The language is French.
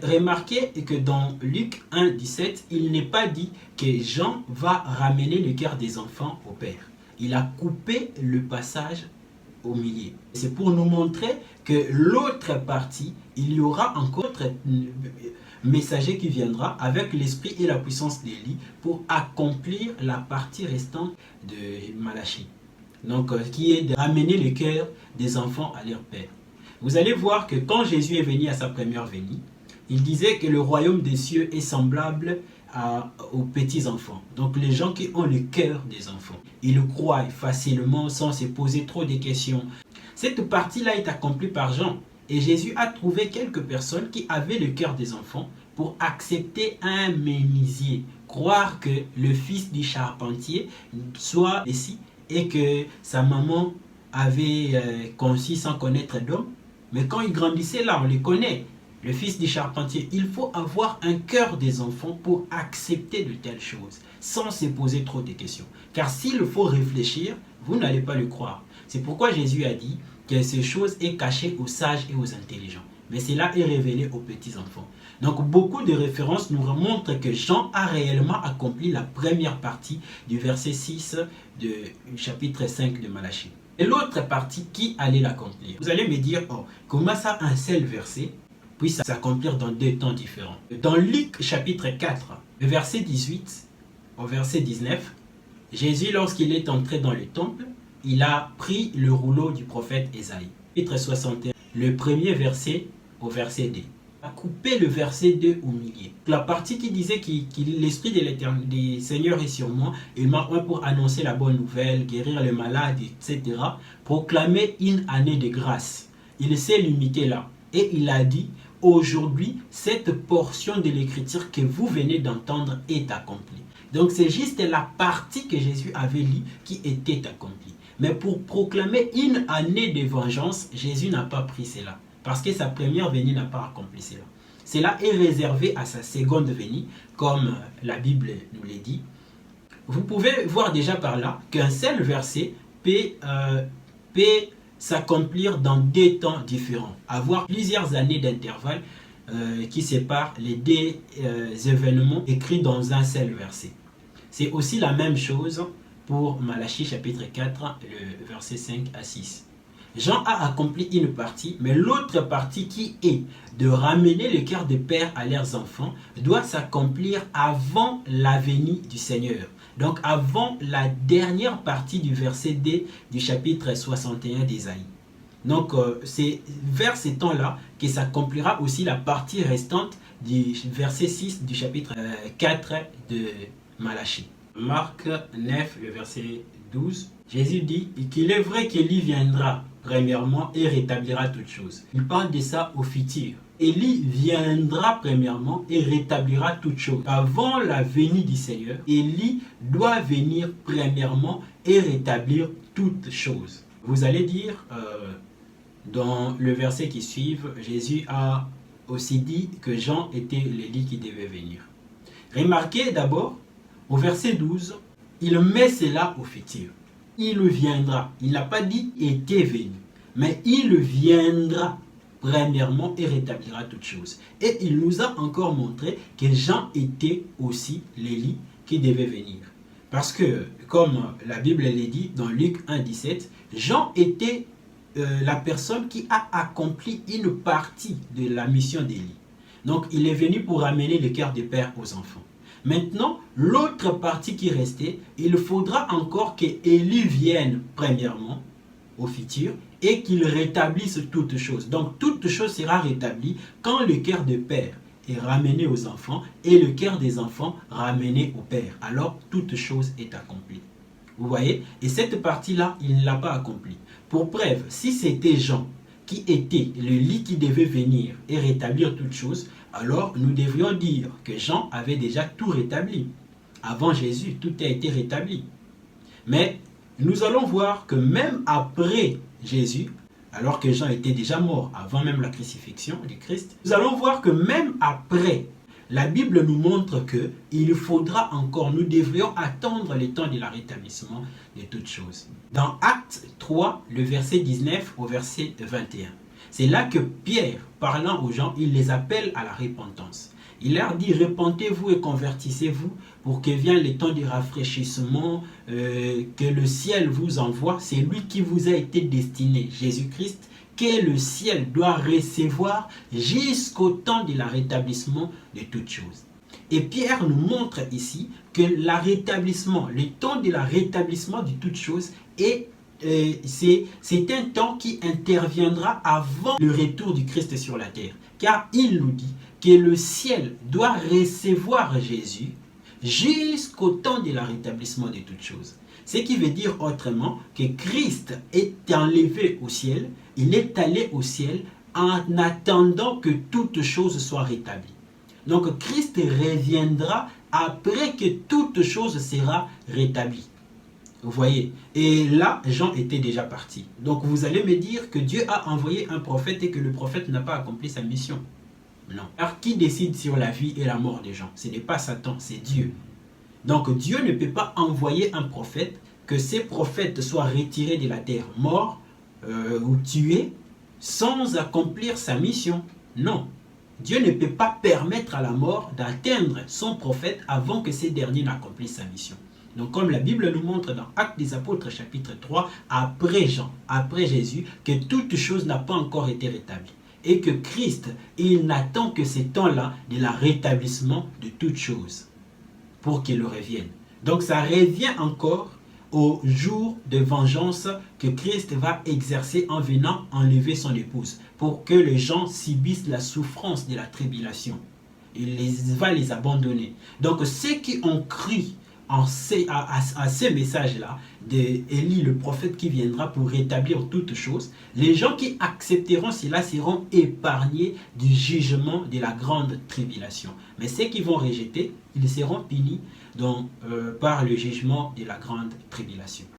Remarquez que dans Luc 1, 17, il n'est pas dit que Jean va ramener le cœur des enfants au Père. Il a coupé le passage au milieu. C'est pour nous montrer que l'autre partie, il y aura encore un autre messager qui viendra avec l'esprit et la puissance d'Élie pour accomplir la partie restante de Malachie. Donc, qui est de ramener le cœur des enfants à leur Père. Vous allez voir que quand Jésus est venu à sa première venue, il disait que le royaume des cieux est semblable aux petits-enfants. Donc les gens qui ont le cœur des enfants. Ils le croient facilement sans se poser trop de questions. Cette partie-là est accomplie par Jean. Et Jésus a trouvé quelques personnes qui avaient le cœur des enfants pour accepter un menuisier. Croire que le fils du charpentier soit ici et que sa maman avait conçu sans connaître d'homme. Mais quand il grandissait là, on les connaît. Le fils du charpentier, il faut avoir un cœur des enfants pour accepter de telles choses, sans se poser trop de questions. Car s'il faut réfléchir, vous n'allez pas le croire. C'est pourquoi Jésus a dit que ces choses est cachée aux sages et aux intelligents. Mais cela est révélé aux petits-enfants. Donc beaucoup de références nous montrent que Jean a réellement accompli la première partie du verset 6 du chapitre 5 de Malachie. Et l'autre partie, qui allait l'accomplir? Vous allez me dire, oh, comment ça, un seul verset puisse s'accomplir dans deux temps différents? Dans Luc chapitre 4, le verset 18 au verset 19, Jésus, lorsqu'il est entré dans le temple, il a pris le rouleau du prophète Ésaïe. Chapitre 61, le premier verset au verset 2. Il a coupé le verset 2 au milieu. La partie qui disait que l'Esprit de l'Éternel, du Seigneur est sur moi, il m'a envoyé pour annoncer la bonne nouvelle, guérir les malades, etc. Proclamer une année de grâce. Il s'est limité là. Et il a dit, aujourd'hui, cette portion de l'écriture que vous venez d'entendre est accomplie. Donc c'est juste la partie que Jésus avait lue qui était accomplie. Mais pour proclamer une année de vengeance, Jésus n'a pas pris cela. Parce que sa première venue n'a pas accompli cela. Cela est réservé à sa seconde venue, comme la Bible nous le dit. Vous pouvez voir déjà par là qu'un seul verset peut s'accomplir dans deux temps différents. Avoir plusieurs années d'intervalle qui séparent les deux événements écrits dans un seul verset. C'est aussi la même chose pour Malachie chapitre 4, le verset 5 à 6. Jean a accompli une partie, mais l'autre partie qui est de ramener le cœur des pères à leurs enfants doit s'accomplir avant la venue du Seigneur. Donc avant la dernière partie du verset 2 du chapitre 61 d'Ésaïe. Donc c'est vers ces temps-là que s'accomplira aussi la partie restante du verset 6 du chapitre 4 de Malachie. Marc 9, le verset 12, Jésus dit qu'il est vrai qu'Élie viendra premièrement et rétablira toutes choses. Il parle de ça au futur. Élie viendra premièrement et rétablira toutes choses. Avant la venue du Seigneur, Élie doit venir premièrement et rétablir toutes choses. Vous allez dire, dans le verset qui suit, Jésus a aussi dit que Jean était l'Élie qui devait venir. Remarquez d'abord, au verset 12, il met cela au futur. Il viendra. Il n'a pas dit était venu, mais il viendra premièrement et rétablira toutes choses. Et il nous a encore montré que Jean était aussi l'Élie qui devait venir. Parce que, comme la Bible l'a dit dans Luc 1, 17, Jean était la personne qui a accompli une partie de la mission d'Élie. Donc, il est venu pour amener le cœur des pères aux enfants. Maintenant, l'autre partie qui restait, il faudra encore qu'Élie vienne premièrement au futur et qu'il rétablisse toutes choses. Donc, toute chose sera rétablie quand le cœur de père est ramené aux enfants et le cœur des enfants ramené au père. Alors, toute chose est accomplie. Vous voyez? Et cette partie-là, il ne l'a pas accomplie. Pour preuve, si c'était Jean qui était le lit qui devait venir et rétablir toutes choses, alors nous devrions dire que Jean avait déjà tout rétabli. Avant Jésus, tout a été rétabli. Mais nous allons voir que même après Jésus, alors que Jean était déjà mort avant même la crucifixion du Christ, nous allons voir que même après, la Bible nous montre qu'il faudra encore, nous devrions attendre le temps de la rétablissement de toutes choses. Dans Actes 3, le verset 19 au verset 21. C'est là que Pierre, parlant aux gens, il les appelle à la repentance. Il leur dit, repentez-vous et convertissez-vous pour que vienne le temps du rafraîchissement, que le ciel vous envoie. C'est lui qui vous a été destiné, Jésus-Christ, que le ciel doit recevoir jusqu'au temps de la rétablissement de toutes choses. Et Pierre nous montre ici que le temps de la rétablissement de toutes choses c'est un temps qui interviendra avant le retour du Christ sur la terre. Car il nous dit que le ciel doit recevoir Jésus jusqu'au temps de la rétablissement de toutes choses. Ce qui veut dire autrement que Christ est enlevé au ciel, il est allé au ciel en attendant que toutes choses soient rétablies. Donc Christ reviendra après que toute chose sera rétablie. Vous voyez, et là, Jean était déjà parti. Donc vous allez me dire que Dieu a envoyé un prophète et que le prophète n'a pas accompli sa mission. Non. Alors qui décide sur la vie et la mort des gens? Ce n'est pas Satan, c'est Dieu. Donc Dieu ne peut pas envoyer un prophète, que ces prophètes soient retirés de la terre, morts ou tués, sans accomplir sa mission. Non. Dieu ne peut pas permettre à la mort d'atteindre son prophète avant que ces derniers n'accomplissent sa mission. Donc comme la Bible nous montre dans Actes des Apôtres chapitre 3, après Jean, après Jésus, que toute chose n'a pas encore été rétablie. Et que Christ, il n'attend que ces temps-là de la rétablissement de toutes choses pour qu'il revienne. Donc ça revient encore au jour de vengeance que Christ va exercer en venant enlever son épouse pour que les gens subissent la souffrance de la tribulation. Il va les abandonner. Donc ceux qui ont cru à ces messages-là d'Élie, le prophète qui viendra pour rétablir toutes choses, les gens qui accepteront cela seront épargnés du jugement de la grande tribulation. Mais ceux qui vont rejeter, ils seront punis par le jugement de la grande tribulation.